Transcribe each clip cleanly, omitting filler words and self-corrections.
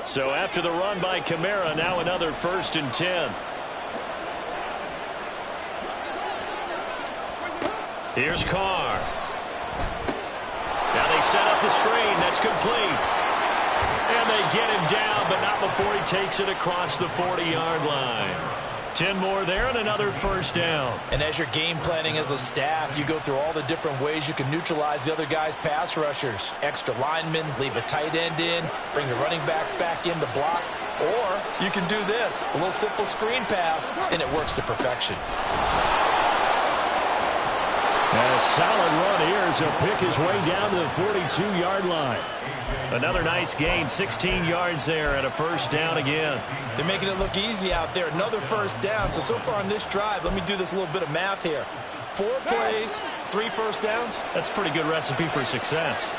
So after the run by Kamara, now another 1st and 10. Here's Carr. Now they set up the screen. That's complete. And they get him down, but not before he takes it across the 40-yard line. 10 more there and another 1st down. And as you're game planning as a staff, you go through all the different ways you can neutralize the other guy's pass rushers. Extra linemen, leave a tight end in, bring the running backs back in to block. Or you can do this, a little simple screen pass, and it works to perfection. A solid run here as he'll pick his way down to the 42-yard line. Another nice gain, 16 yards there and a 1st down again. They're making it look easy out there. Another 1st down. So far on this drive, let me do this little bit of math here. 4 plays, 3 1st downs. That's a pretty good recipe for success.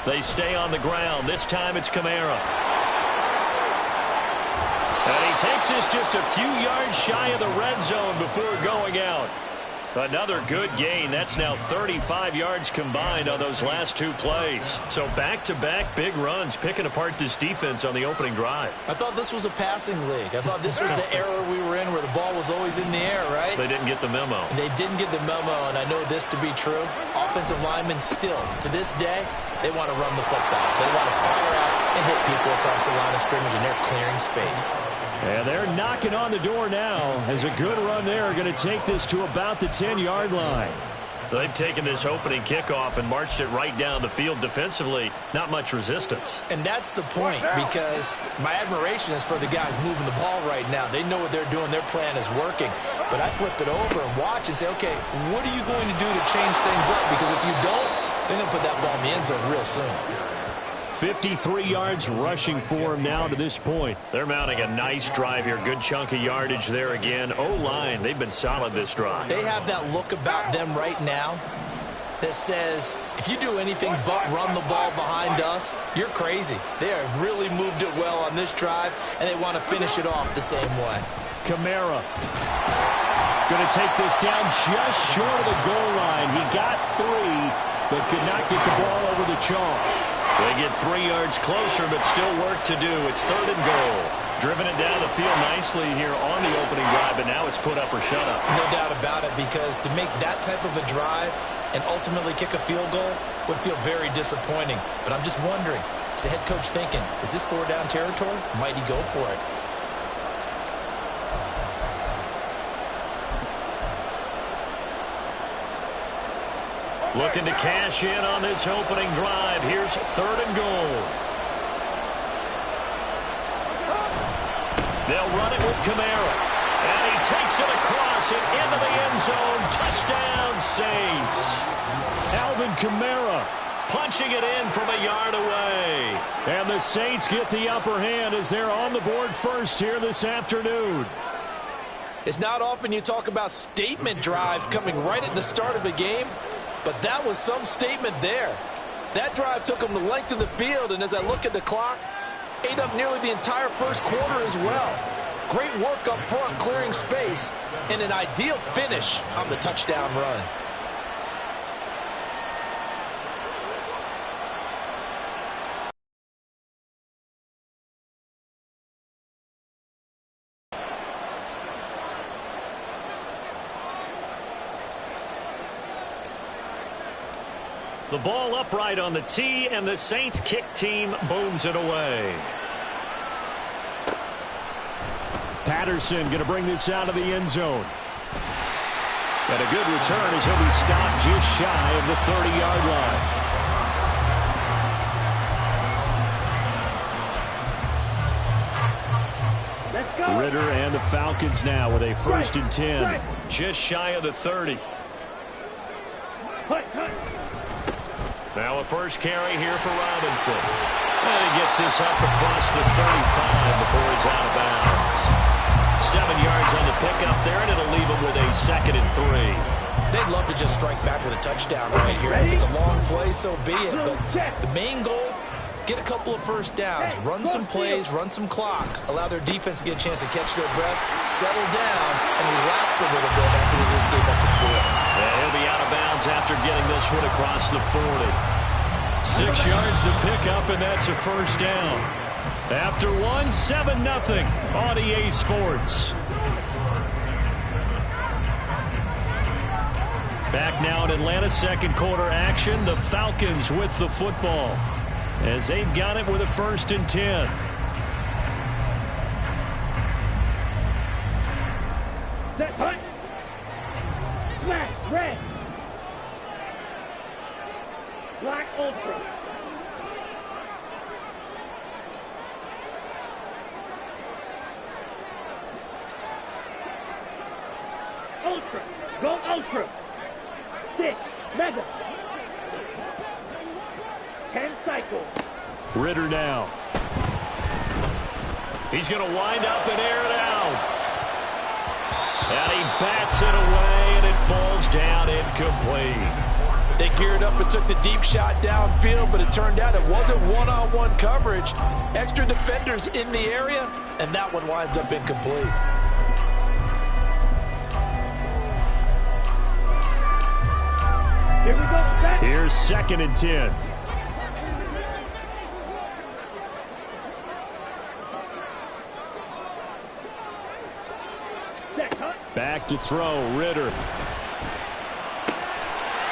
They stay on the ground. This time it's Kamara. And he takes this just a few yards shy of the red zone before going out. Another good gain. That's now 35 yards combined on those last 2 plays. So back-to-back big runs, picking apart this defense on the opening drive. I thought this was a passing league. I thought this was the era we were in where the ball was always in the air, right? They didn't get the memo. They didn't get the memo, and I know this to be true. Offensive linemen still, to this day, they want to run the football. They want to fire out and hit people across the line of scrimmage, and they're clearing space. And they're knocking on the door now as a good run there. Going to take this to about the 10-yard line. They've taken this opening kickoff and marched it right down the field defensively. Not much resistance. And that's the point, because my admiration is for the guys moving the ball right now. They know what they're doing. Their plan is working. But I flip it over and watch and say, okay, what are you going to do to change things up? Because if you don't, they're going to put that ball in the end zone real soon. 53 yards rushing for him now to this point. They're mounting a nice drive here. Good chunk of yardage there again. O-line, they've been solid this drive. They have that look about them right now that says, if you do anything but run the ball behind us, you're crazy. They have really moved it well on this drive, and they want to finish it off the same way. Kamara going to take this down just short of the goal line. He got 3, but could not get the ball over the chalk. They get 3 yards closer, but still work to do. It's 3rd and goal. Driven it down the field nicely here on the opening drive, but now it's put up or shut up. No doubt about it, because to make that type of a drive and ultimately kick a field goal would feel very disappointing. But I'm just wondering, is the head coach thinking, is this 4-down territory? Might he go for it? Looking to cash in on this opening drive. Here's 3rd and goal. They'll run it with Kamara. And he takes it across and into the end zone. Touchdown, Saints. Alvin Kamara punching it in from a yard away. And the Saints get the upper hand as they're on the board first here this afternoon. It's not often you talk about statement drives coming right at the start of a game. But that was some statement there. That drive took them the length of the field, and as I look at the clock, ate up nearly the entire first quarter as well. Great work up front, clearing space, and an ideal finish on the touchdown run. The ball upright on the tee, and the Saints kick team booms it away. Patterson going to bring this out of the end zone. And a good return as he'll be stopped just shy of the 30-yard line. Let's go. Ritter and the Falcons now with a 1st and 10. Just shy of the 30. Now a first carry here for Robinson. And he gets this up across the 35 before he's out of bounds. 7 yards on the pickup there, and it'll leave him with a 2nd and 3. They'd love to just strike back with a touchdown right here. If it's a long play, so be it. But the main goal, get a couple of 1st downs, run some plays, run some clock, allow their defense to get a chance to catch their breath, settle down, and relax a little bit after they just gave up the score. And he'll be out of bounds after getting this one across the 40. 6 yards to pick up, and that's a first down. After 7-0 on EA Sports. Back now in Atlanta, second quarter action. The Falcons with the football as they've got it with a 1st and 10. Set, hunt. Smash, red. Black ultra. Ultra. Go ultra. Stick. Mega. 10 cycles. Ritter now. He's going to wind up and air it out. And he bats it away, and it falls down incomplete. They geared up and took the deep shot downfield, but it turned out it wasn't one-on-one coverage. Extra defenders in the area, and that one winds up incomplete. Here we go. Set. Here's 2nd and 10. Set, hunt. Back to throw, Ritter.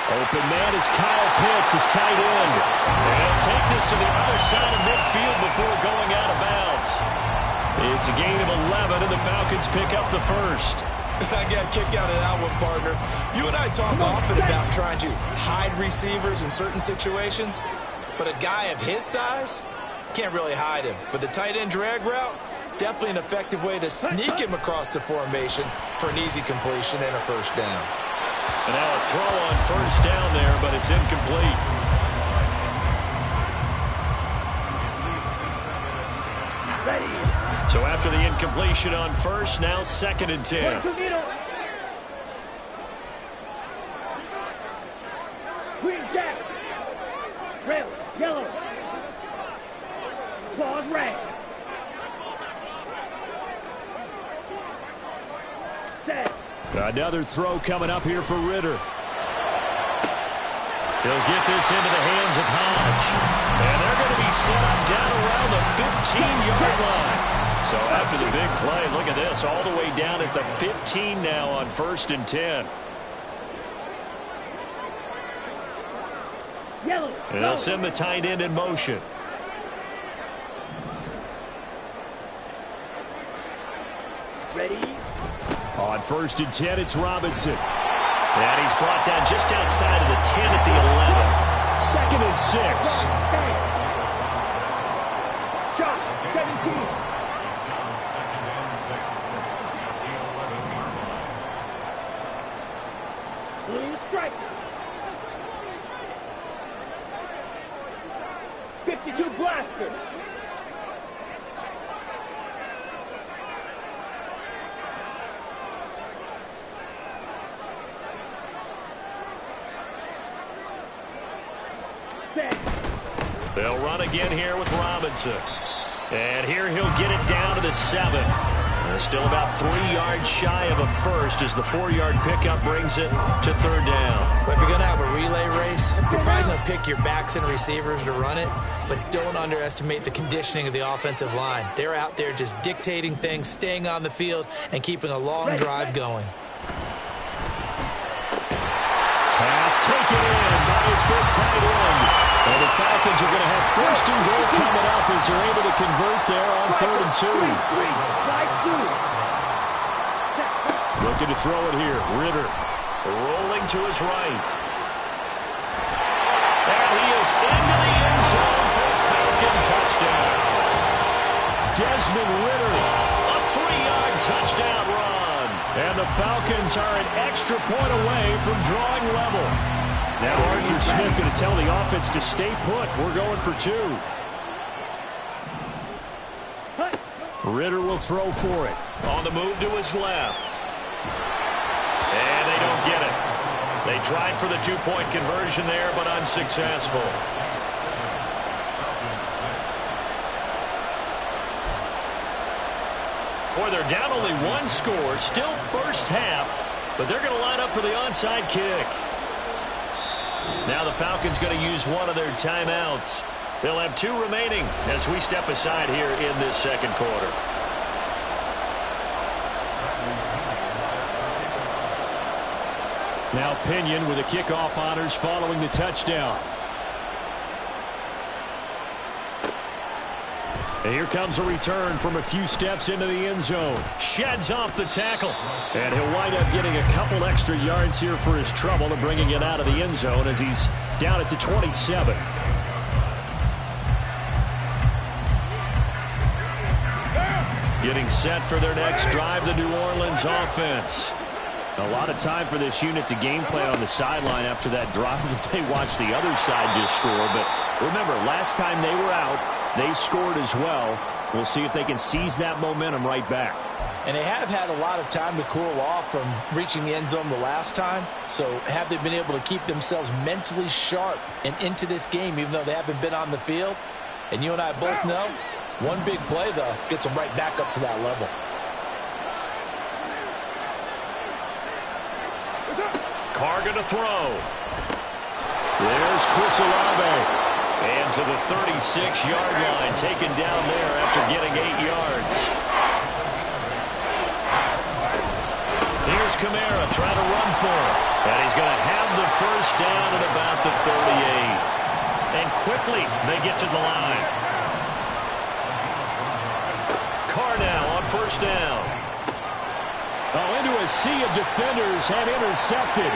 Open man is Kyle Pitts, his tight end. And he'll take this to the other side of midfield before going out of bounds. It's a gain of 11, and the Falcons pick up the first. I got kicked out of that one, partner. You and I talk often about trying to hide receivers in certain situations, but a guy of his size can't really hide him. But the tight end drag route, definitely an effective way to sneak him across the formation for an easy completion and a first down. And now a throw on first down there, but it's incomplete. So after the incompletion on first, now 2nd and 10. Green jack. Rail, yellow. Claws red. Set. Another throw coming up here for Ritter. He'll get this into the hands of Hodge. And they're going to be set up down around the 15-yard line. So after the big play, look at this, all the way down at the 15 now on 1st and 10. Yellow. And they'll send the tight end in motion. Ready. On 1st and 10, it's Robinson. And he's brought down just outside of the 10 at the 11. 2nd and 6. Shot. 17. Blue strike. 52 blaster. They'll run again here with Robinson. And here he'll get it down to the 7. Still about 3 yards shy of a first as the 4-yard pickup brings it to 3rd down. But if you're going to have a relay race, you're probably going to pick your backs and receivers to run it, but don't underestimate the conditioning of the offensive line. They're out there just dictating things, staying on the field, and keeping a long drive going. Pass taken in by his big tight end. And the Falcons are going to have 1st and goal coming up as they're able to convert there on 3rd and 2. Looking to throw it here. Ritter rolling to his right. And he is into the end zone for a Falcon touchdown. Desmond Ritter, a 3-yard touchdown run. And the Falcons are an extra point away from drawing level. Now Arthur Smith going to tell the offense to stay put. We're going for 2. Ritter will throw for it. On the move to his left. And they don't get it. They tried for the 2-point conversion there, but unsuccessful. Boy, they're down only 1 score. Still first half. But they're going to line up for the onside kick. Now the Falcons going to use one of their timeouts. They'll have 2 remaining as we step aside here in this second quarter. Now Pinion with the kickoff honors following the touchdown. And here comes a return from a few steps into the end zone. Sheds off the tackle. And he'll wind up getting a couple extra yards here for his trouble and bringing it out of the end zone as he's down at the 27. Getting set for their next drive, the New Orleans offense. A lot of time for this unit to game plan on the sideline after that drive if they watch the other side just score. But remember, last time they were out, they scored as well. We'll see if they can seize that momentum right back. And they have had a lot of time to cool off from reaching the end zone the last time. So have they been able to keep themselves mentally sharp and into this game even though they haven't been on the field? And you and I both know one big play, though, gets them right back up to that level. Carr going to throw. There's Chris Olave. And to the 36-yard line, taken down there after getting 8 yards. Here's Kamara trying to run for it. And he's going to have the first down at about the 38. And quickly, they get to the line. Carr now on first down. Oh, into a sea of defenders and intercepted.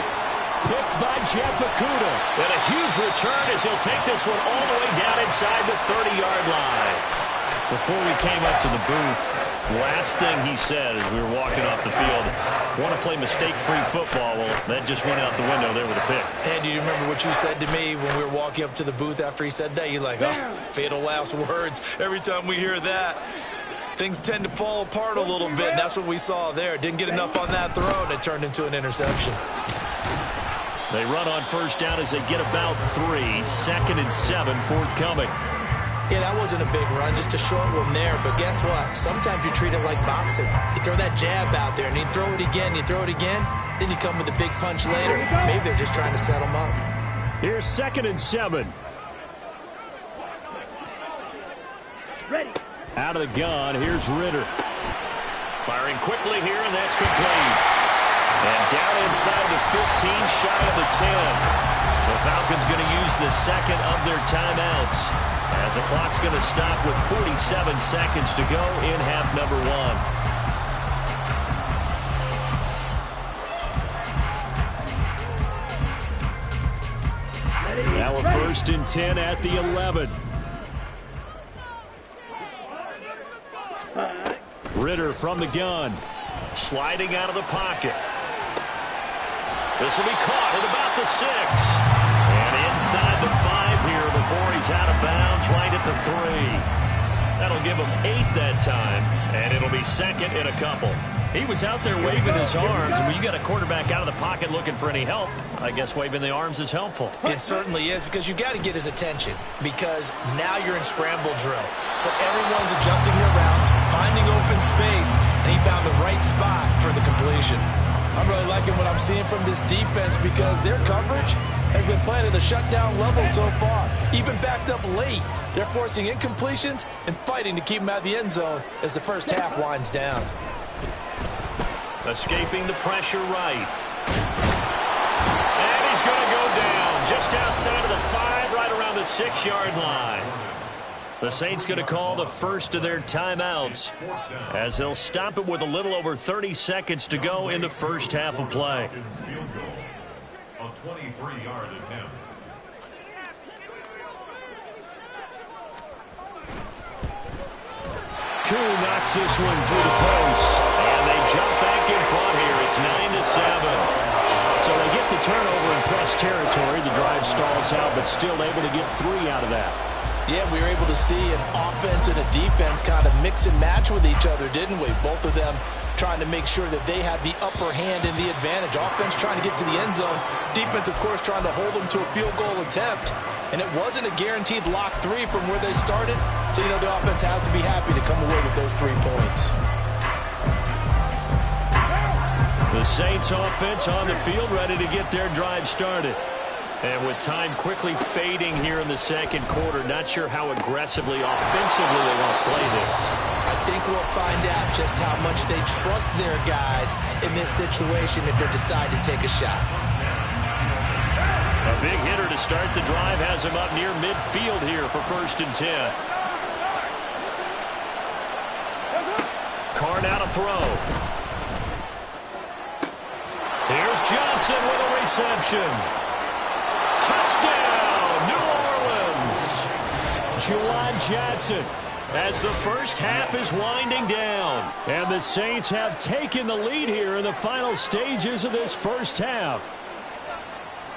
Picked by Jeff Okudah. And a huge return as he'll take this one all the way down inside the 30-yard line. Before we came up to the booth, last thing he said as we were walking off the field, want to play mistake-free football. Well, that just went out the window there with a pick. And do you remember what you said to me when we were walking up to the booth after he said that? You're like, oh, fatal last words. Every time we hear that, things tend to fall apart a little bit. And that's what we saw there. Didn't get enough on that throw, and it turned into an interception. They run on first down as they get about 3. 2nd and 7 forthcoming. Yeah, that wasn't a big run, just a short one there. But guess what? Sometimes you treat it like boxing. You throw that jab out there, and you throw it again, you throw it again, then you come with a big punch later. Maybe they're just trying to set them up. Here's 2nd and 7. Ready. Out of the gun, here's Ritter. Firing quickly here, and that's complete. And down inside the 15, shy of the 10. The Falcons going to use the second of their timeouts as the clock's going to stop with 47 seconds to go in half number 1. Now a 1st and 10 at the 11. Ritter from the gun. Sliding out of the pocket. This will be caught at about the 6. And inside the 5 here before he's out of bounds, right at the 3. That'll give him 8 that time, and it'll be 2nd and a couple. He was out there waving his arms, and when you got a quarterback out of the pocket looking for any help, I guess waving the arms is helpful. It certainly is, because you got to get his attention, because now you're in scramble drill. So everyone's adjusting their routes, finding open space, and he found the right spot for the completion. I'm really liking what I'm seeing from this defense because their coverage has been playing at a shutdown level so far. Even backed up late, they're forcing incompletions and fighting to keep them out of the end zone as the first half winds down. Escaping the pressure right. And he's going to go down just outside of the 5, right around the 6-yard line. The Saints going to call the first of their timeouts as they'll stop it with a little over 30 seconds to go in the first half of play. A 23-yard attempt. Koo knocks this one through the post. And they jump back in front here. It's 9-7. So they get the turnover in press territory. The drive stalls out, but still able to get 3 out of that. Yeah, we were able to see an offense and a defense kind of mix and match with each other, didn't we? Both of them trying to make sure that they have the upper hand and the advantage. Offense trying to get to the end zone. Defense, of course, trying to hold them to a field goal attempt. And it wasn't a guaranteed lock 3 from where they started. So, you know, the offense has to be happy to come away with those 3 points. The Saints offense on the field, ready to get their drive started. And with time quickly fading here in the second quarter, not sure how aggressively, offensively they want to play this. I think we'll find out just how much they trust their guys in this situation if they decide to take a shot. A big hitter to start the drive has him up near midfield here for 1st and 10. Carr now to throw. Here's Johnson with a reception. Touchdown, New Orleans. Juwan Johnson as the first half is winding down. And the Saints have taken the lead here in the final stages of this first half.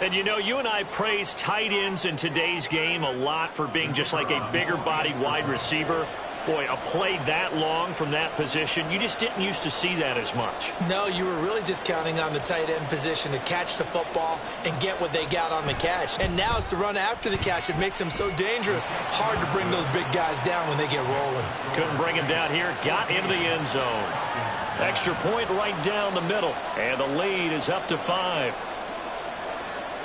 And you know, you and I praise tight ends in today's game a lot for being just like a bigger body wide receiver. Boy, a play that long from that position, you just didn't used to see that as much. No, you were really just counting on the tight end position to catch the football and get what they got on the catch. And now it's the run after the catch that makes them so dangerous. Hard to bring those big guys down when they get rolling. Couldn't bring him down here. Got into the end zone. Extra point right down the middle. And the lead is up to 5.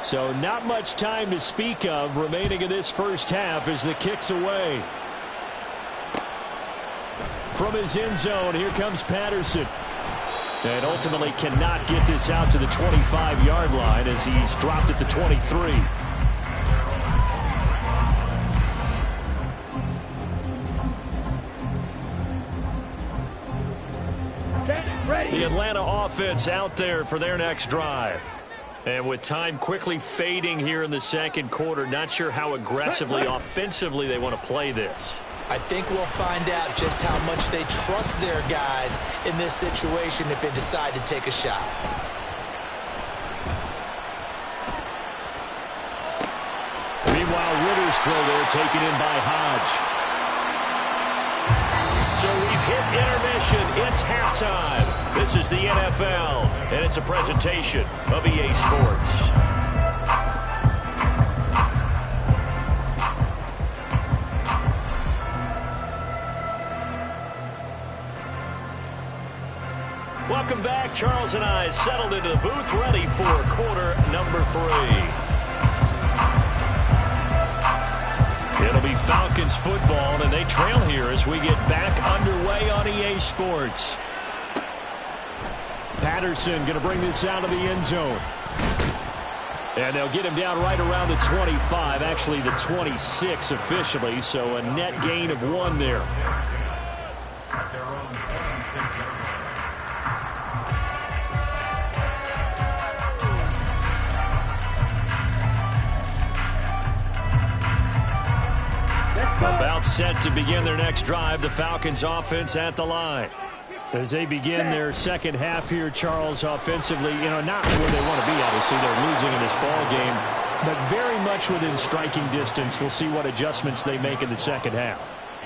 So not much time to speak of remaining in this first half as the kick's away. From his end zone, here comes Patterson. And ultimately cannot get this out to the 25-yard line as he's dropped at the 23. The Atlanta offense out there for their next drive. And with time quickly fading here in the second quarter, not sure how aggressively, offensively they want to play this. I think we'll find out just how much they trust their guys in this situation if they decide to take a shot. Meanwhile, Ritter's throw there taken in by Hodge. So we've hit intermission. It's halftime. This is the NFL, and it's a presentation of EA Sports. Welcome back. Charles and I settled into the booth, ready for quarter number 3. It'll be Falcons football, and they trail here as we get back underway on EA Sports. Patterson going to bring this out of the end zone. And they'll get him down right around the 25, actually the 26 officially, so a net gain of 1 there. At their own 26-yard line. About set to begin their next drive, the Falcons offense at the line. As they begin their second half here, Charles, offensively, not where they want to be, obviously. They're losing in this ball game, but very much within striking distance. We'll see what adjustments they make in the second half.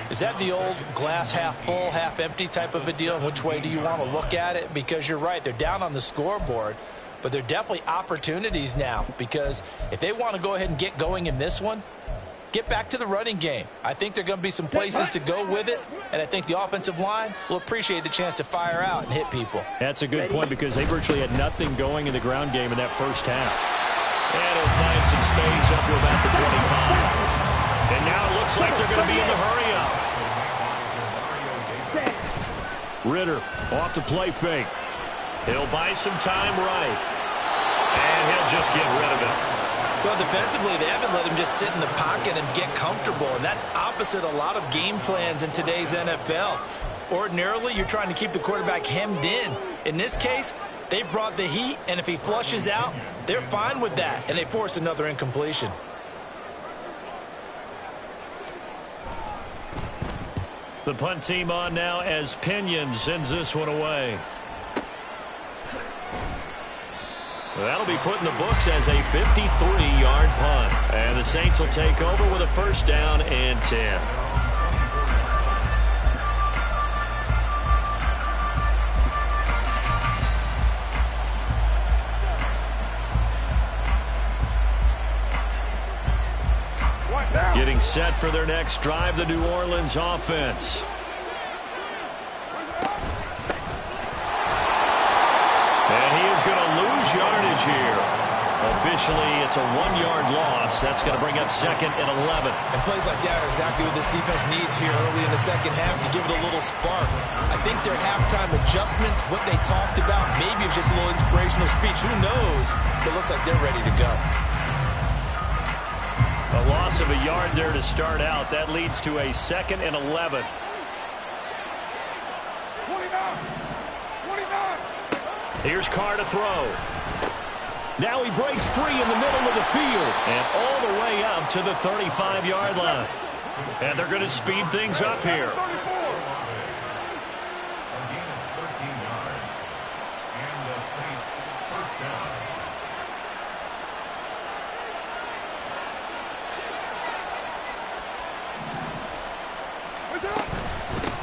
Is that the old glass half full, half empty type of a deal? Which way do you want to look at it? Because you're right, they're down on the scoreboard, but they're definitely opportunities now, because if they want to go ahead and get going in this one, get back to the running game. I think there are going to be some places to go with it, and I think the offensive line will appreciate the chance to fire out and hit people. That's a good point because they virtually had nothing going in the ground game in that first half. And he'll find some space up to about the 25. And now it looks like they're going to be in the hurry up. Ritter off the play fake. He'll buy some time right. And he'll just get rid of it. Well, defensively, they haven't let him just sit in the pocket and get comfortable, and that's opposite a lot of game plans in today's NFL. Ordinarily, you're trying to keep the quarterback hemmed in. In this case, they brought the heat, and if he flushes out, they're fine with that, and they force another incompletion. The punt team on now as Pinion sends this one away. That'll be put in the books as a 53-yard punt. And the Saints will take over with a first down and 10. Getting set for their next drive, the New Orleans offense. And yardage here. Officially, it's a 1-yard loss. That's going to bring up 2nd and 11. And plays like that are exactly what this defense needs here early in the second half to give it a little spark. I think their halftime adjustments, what they talked about, maybe it's just a little inspirational speech. Who knows? But it looks like they're ready to go. A loss of a yard there to start out. That leads to a 2nd and 11. 29. Here's Carr to throw. Now he breaks free in the middle of the field and all the way up to the 35-yard line. And they're going to speed things up here. A gain of 13 yards. And the Saints first down.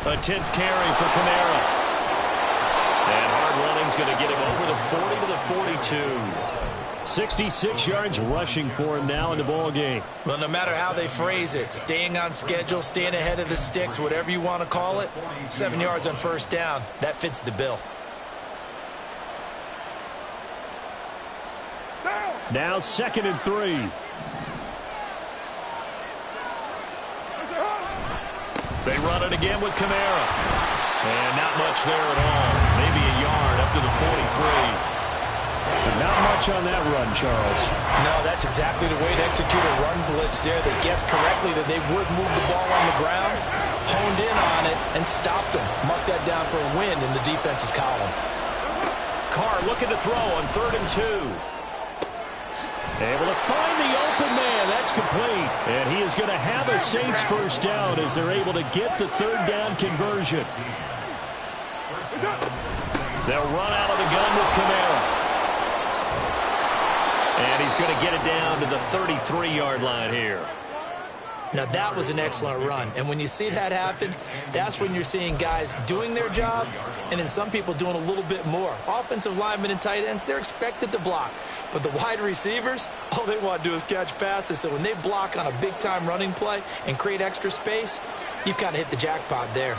A 10th carry for Kamara. And hard running's going to get him over the 40 to the 42. 66 yards rushing for him now in the ball game. Well, no matter how they phrase it, staying on schedule, staying ahead of the sticks, whatever you want to call it, 7 yards on first down, that fits the bill. Now 2nd and 3. They run it again with Kamara. And not much there at all. Maybe a yard up to the 43. Not much on that run, Charles. No, that's exactly the way to execute a run blitz there. They guessed correctly that they would move the ball on the ground, honed in on it, and stopped them. Mark that down for a win in the defense's column. Carr looking to throw on 3rd and 2. Able to find the open man. That's complete. And he is going to have a Saints first down as they're able to get the 3rd down conversion. They'll run out of the gun with Kamara. And he's going to get it down to the 33-yard line here. Now, that was an excellent run. And when you see that happen, that's when you're seeing guys doing their job and then some people doing a little bit more. Offensive linemen and tight ends, they're expected to block. But the wide receivers, all they want to do is catch passes. So when they block on a big-time running play and create extra space, you've kind of hit the jackpot there.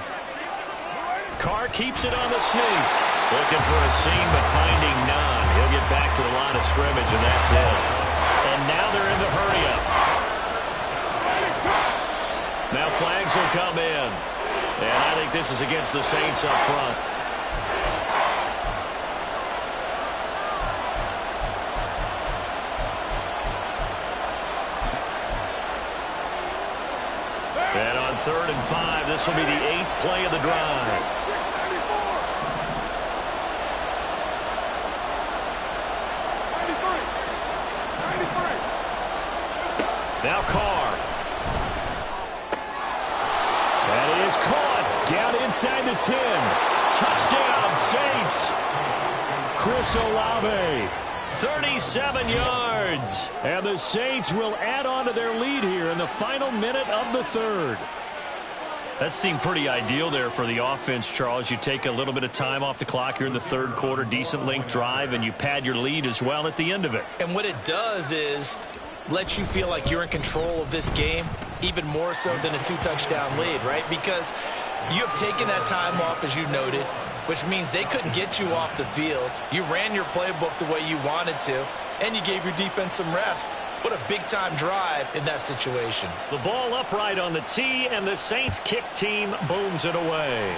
Carr keeps it on the sneak. Looking for a seam, but finding none. He'll get back to the line of scrimmage, and that's it. And now they're in the hurry-up. Now flags will come in. And I think this is against the Saints up front. And on 3rd and 5, this will be the 8th play of the drive. Now Carr. That is caught down inside the 10. Touchdown, Saints. Chris Olave. 37 yards. And the Saints will add on to their lead here in the final minute of the 3rd. That seemed pretty ideal there for the offense, Charles. You take a little bit of time off the clock here in the 3rd quarter, decent length drive, and you pad your lead as well at the end of it. And what it does is let you feel like you're in control of this game, even more so than a 2-touchdown lead, right? Because you have taken that time off, as you noted, which means they couldn't get you off the field. You ran your playbook the way you wanted to, and you gave your defense some rest. What a big-time drive in that situation. The ball upright on the tee, and the Saints kick team booms it away.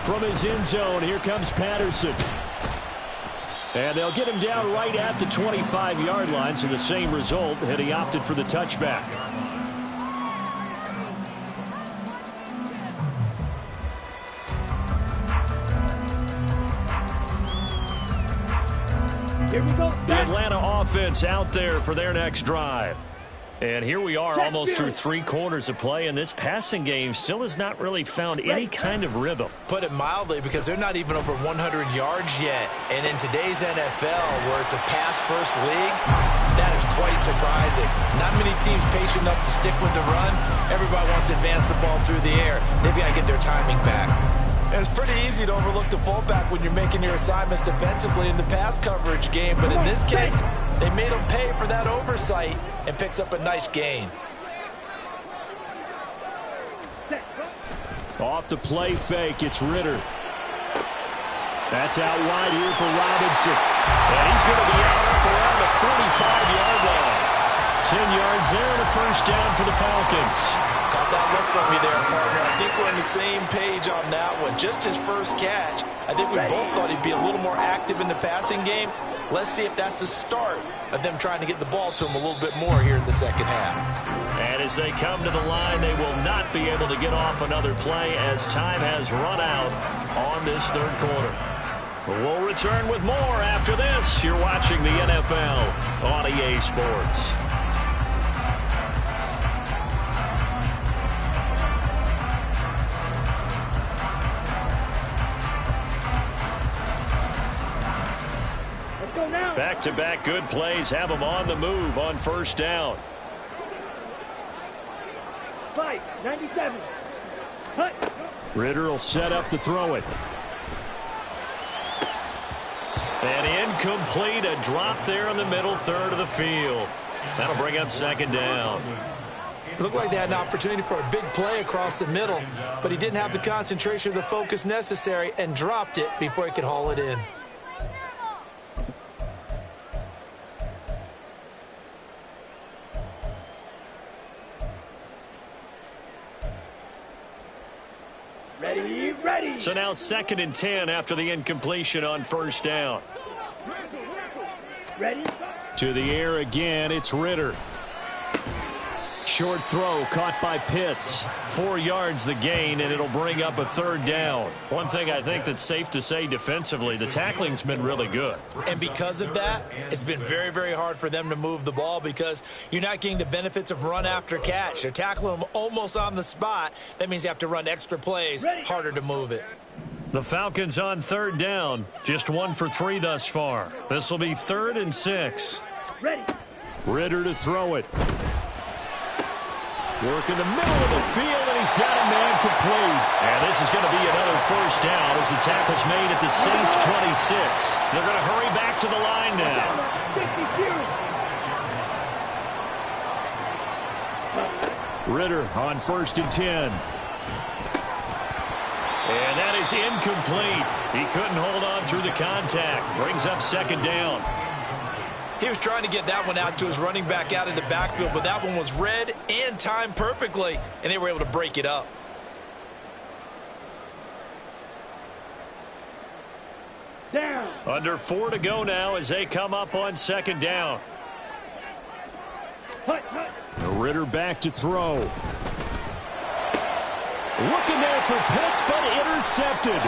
From his end zone, here comes Patterson. And they'll get him down right at the 25-yard line, so the same result had he opted for the touchback. Here we go. The Atlanta offense out there for their next drive. And here we are almost through 3 quarters of play, and this passing game still has not really found any kind of rhythm. Put it mildly, because they're not even over 100 yards yet. And in today's NFL, where it's a pass-first league, that is quite surprising. Not many teams patient enough to stick with the run. Everybody wants to advance the ball through the air. They've got to get their timing back. And it's pretty easy to overlook the fullback when you're making your assignments defensively in the pass coverage game. But in this case, they made him pay for that oversight and picks up a nice gain. Off the play fake, it's Ritter. That's out wide here for Robinson. And he's going to be out up around the 45-yard line. 10 yards there and a first down for the Falcons. Got that look from me there, partner. I think we're on the same page on that one. Just his first catch. I think we both thought he'd be a little more active in the passing game. Let's see if that's the start of them trying to get the ball to him a little bit more here in the second half. And as they come to the line, they will not be able to get off another play as time has run out on this third quarter. We'll return with more after this. You're watching the NFL on EA Sports. Back-to-back good plays have them on the move on first down. Spike, 97. Hut. Ritter will set up to throw it. And incomplete, a drop there in the middle third of the field. That'll bring up second down. It looked like they had an opportunity for a big play across the middle, but he didn't have the concentration or the focus necessary and dropped it before he could haul it in. Ready. So now 2nd and 10 after the incompletion on first down. Ready. To the air again, it's Ritter. Short throw caught by Pitts. 4 yards the gain, and it'll bring up a third down. One thing I think that's safe to say defensively, the tackling's been really good. And because of that, it's been very, very hard for them to move the ball because you're not getting the benefits of run after catch. They're tackling them almost on the spot. That means you have to run extra plays, harder to move it. The Falcons on third down, just 1 for 3 thus far. This will be 3rd and 6. Ready. Ritter to throw it. Work in the middle of the field, and he's got a man complete. And this is going to be another first down as the tackle's made at the Saints' 26. They're going to hurry back to the line now. Ritter on 1st and 10. And that is incomplete. He couldn't hold on through the contact. Brings up second down. He was trying to get that one out to his running back out of the backfield, but that one was read and timed perfectly, and they were able to break it up. Down. Under 4 to go now as they come up on second down. Hut. Ritter back to throw. Looking there for Pitts, but intercepted.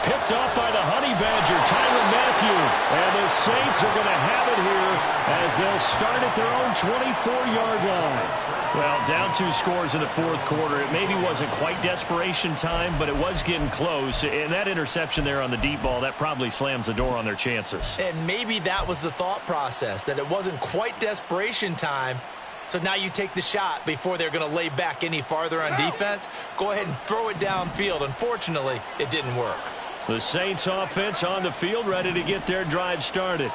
Picked off by the Honey Badger, Tyrann Mathieu. And the Saints are going to have it here as they'll start at their own 24-yard line. Well, down 2 scores in the fourth quarter. It maybe wasn't quite desperation time, but it was getting close. And that interception there on the deep ball, that probably slams the door on their chances. And maybe that was the thought process, that it wasn't quite desperation time. So now you take the shot before they're going to lay back any farther on defense. Go ahead and throw it downfield. Unfortunately, it didn't work. The Saints offense on the field ready to get their drive started.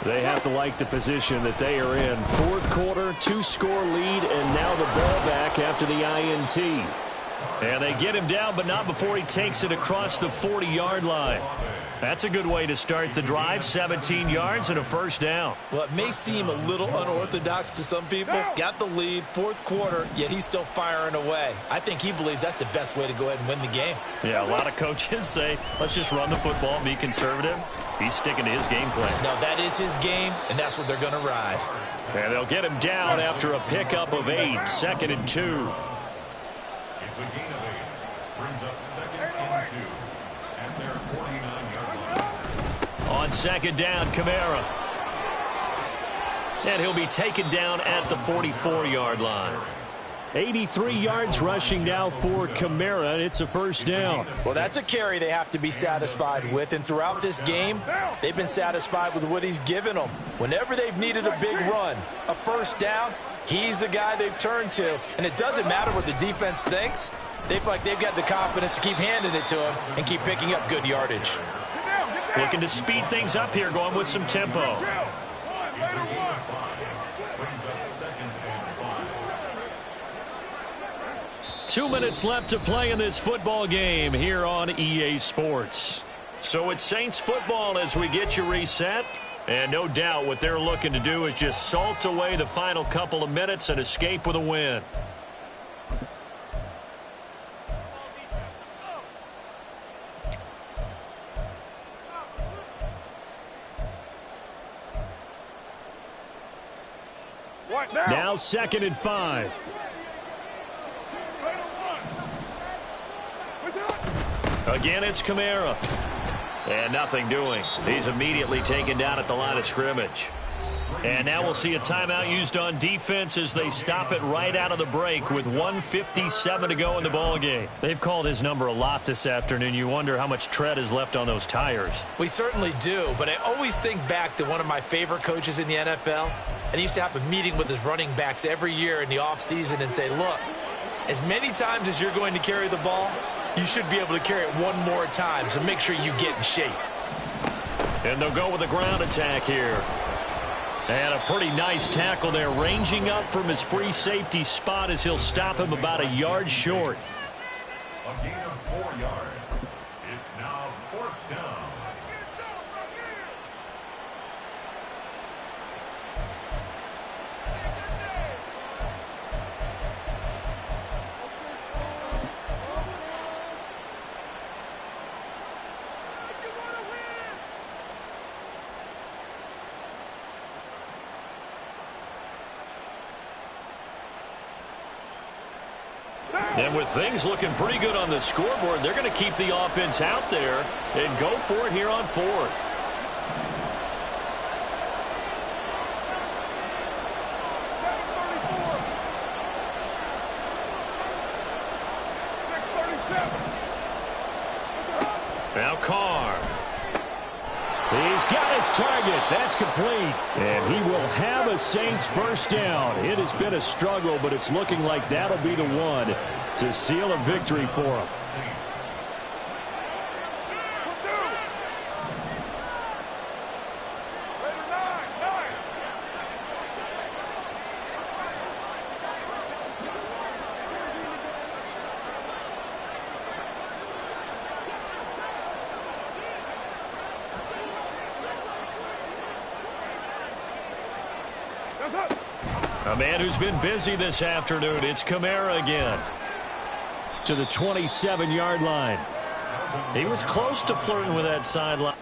They have to like the position that they are in. Fourth quarter, 2-score lead, and now the ball back after the INT. And they get him down, but not before he takes it across the 40-yard line. That's a good way to start the drive, 17 yards and a first down. Well, it may seem a little unorthodox to some people. Got the lead, fourth quarter, yet he's still firing away. I think he believes that's the best way to go ahead and win the game. Yeah, a lot of coaches say, let's just run the football and be conservative. He's sticking to his game plan. No, that is his game, and that's what they're going to ride. And they'll get him down after a pickup of 8, 2nd and 2. It's a gain of 8. Brings up 2nd and 2. And their 49-yard line. On second down, Kamara. And he'll be taken down at the 44-yard line. 83 yards rushing now for Kamara, and it's a first down. Well, that's a carry they have to be satisfied with, and throughout this game, they've been satisfied with what he's given them. Whenever they've needed a big run, a first down, he's the guy they've turned to, and it doesn't matter what the defense thinks. They feel like they've got the confidence to keep handing it to him and keep picking up good yardage. Looking to speed things up here, going with some tempo. It's a gain of 5. Brings up 2nd and 5. 2 minutes left to play in this football game here on EA Sports. So it's Saints football as we get you reset. And no doubt what they're looking to do is just salt away the final couple of minutes and escape with a win. Now 2nd and 5. Again, it's Kamara. And nothing doing. He's immediately taken down at the line of scrimmage. And now we'll see a timeout used on defense as they stop it right out of the break with 1:57 to go in the ballgame. They've called his number a lot this afternoon. You wonder how much tread is left on those tires. We certainly do, but I always think back to one of my favorite coaches in the NFL. And he used to have a meeting with his running backs every year in the offseason and say, look, as many times as you're going to carry the ball, you should be able to carry it one more time, so make sure you get in shape. And they'll go with a ground attack here. And a pretty nice tackle there, ranging up from his free safety spot as he'll stop him about a yard short. A gain of 4 yards. It's now 4th down. And with things looking pretty good on the scoreboard, they're going to keep the offense out there and go for it here on 4th. Now Carr. He's got his target. That's complete. And he will have a Saints first down. It has been a struggle, but it's looking like that'll be the one to seal a victory for him. A man who's been busy this afternoon. It's Kamara again. To the 27-yard line. He was close to flirting with that sideline.